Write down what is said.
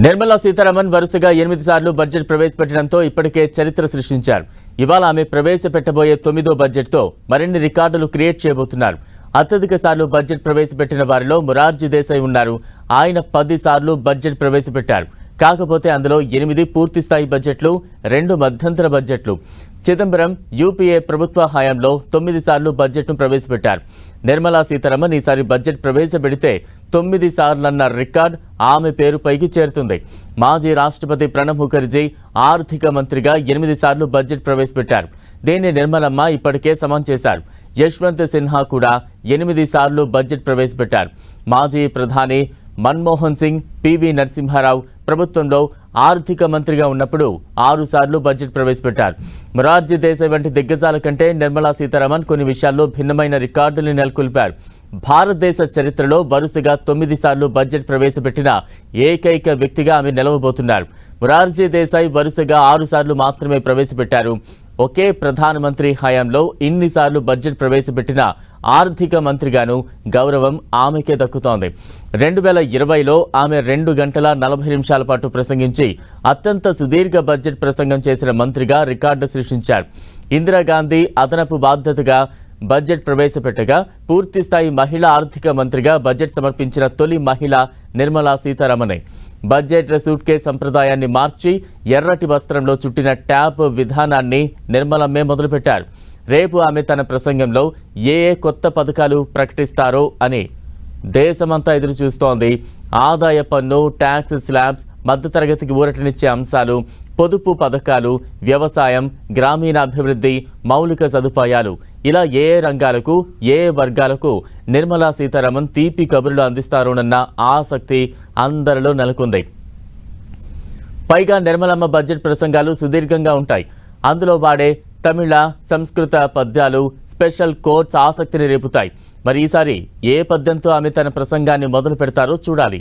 నిర్మలా సీతారామన్ వరుసగా 8 సార్లు బడ్జెట్ ప్రవేశపెట్టడంతో ఇప్పటికే చరిత్ర సృష్టించారు. ఇవాళ ఆమె ప్రవేశపెట్టబోయే 9వ బడ్జెట్తో మరిన్ని రికార్డులు క్రియేట్ చేయబోతున్నారు. అత్యధిక సార్లు బడ్జెట్ ప్రవేశపెట్టిన వారిలో మొరార్జీ దేశాయ్ ఉన్నారు. ఆయన 10 సార్లు బడ్జెట్ ప్రవేశపెట్టారు. కాకపోతే అందులో 8 పూర్తిస్థాయి బడ్జెట్లు, 2 మధ్యంతర బడ్జెట్లు. చిదంబరం యూపీఏ ప్రభుత్వ హయాంలో 9 సార్లు బడ్జెట్ను ప్రవేశపెట్టారు. నిర్మలా సీతారామన్ ఈసారి బడ్జెట్ ప్రవేశపెడితే 9 సార్లన్న రికార్డ్ ఆమె పేరుపైకి చేరుతుంది. మాజీ రాష్ట్రపతి ప్రణబ్ ముఖర్జీ ఆర్థిక మంత్రిగా 8 సార్లు బడ్జెట్ ప్రవేశపెట్టారు. దీన్ని నిర్మలమ్మ ఇప్పటికే సమన్ చేశారు. యశ్వంత్ సిన్హా కూడా 8 సార్లు బడ్జెట్ ప్రవేశపెట్టారు. మాజీ ప్రధాని మన్మోహన్ సింగ్, పివి నరసింహారావు ప్రభుత్వంలో ఆర్థిక మంత్రిగా ఉన్నప్పుడు 6 సార్లు బడ్జెట్ ప్రవేశపెట్టారు. మొరార్జీ దేశాయ్ వంటి దిగ్గజాల కంటే నిర్మలా సీతారామన్ కొన్ని విషయాల్లో భిన్నమైన రికార్డులు నెలకొల్పారు. భారతదేశ చరిత్రలో వరుసగా 9 సార్లు బడ్జెట్ ప్రవేశపెట్టిన ఏకైక వ్యక్తిగా ఆమె నిలవబోతున్నారు. మొరార్జీ దేశాయ్ వరుసగా 6 సార్లు మాత్రమే ప్రవేశపెట్టారు. ఒకే ప్రధానమంత్రి హయాంలో ఇన్నిసార్లు బడ్జెట్ ప్రవేశపెట్టిన ఆర్థిక మంత్రిగాను గౌరవం ఆమెకే దక్కుతోంది. 2020లో ఆమె 2 గంటల 40 నిమిషాల పాటు ప్రసంగించి అత్యంత సుదీర్ఘ బడ్జెట్ ప్రసంగం చేసిన మంత్రిగా రికార్డు సృష్టించారు. ఇందిరాగాంధీ అదనపు బాధ్యతగా బడ్జెట్ ప్రవేశపెట్టగా పూర్తిస్థాయి మహిళా ఆర్థిక మంత్రిగా బడ్జెట్ సమర్పించిన తొలి మహిళ నిర్మలా సీతారామనే. బడ్జెట్ సూట్ కేస్ సంప్రదాయాన్ని మార్చి ఎర్రటి వస్త్రంలో చుట్టిన ట్యాబ్ విధానాన్ని నిర్మలమ్మే మొదలుపెట్టారు. రేపు ఆమె తన ప్రసంగంలో ఏ కొత్త పథకాలు ప్రకటిస్తారో అని దేశమంతా ఎదురు చూస్తోంది. ఆదాయ పన్ను, ట్యాక్స్ స్లాబ్స్, మధ్యతరగతికి ఊరటనిచ్చే అంశాలు, పొదుపు పథకాలు, వ్యవసాయం, గ్రామీణాభివృద్ధి, మౌలిక సదుపాయాలు, ఇలా ఏ రంగాలకు, ఏ వర్గాలకు నిర్మలా సీతారామన్ తీపి కబుర్లు అందిస్తారోనన్న ఆసక్తి అందరిలో నెలకొంది. పైగా నిర్మలమ్మ బడ్జెట్ ప్రసంగాలు సుదీర్ఘంగా ఉంటాయి. అందులో వాడే తమిళ, సంస్కృత పద్యాలు, స్పెషల్ కోట్స్ ఆసక్తిని రేపుతాయి. మరి ఈసారి ఏ పద్యంతో ఆమె తన ప్రసంగాన్ని మొదలు పెడతారో చూడాలి.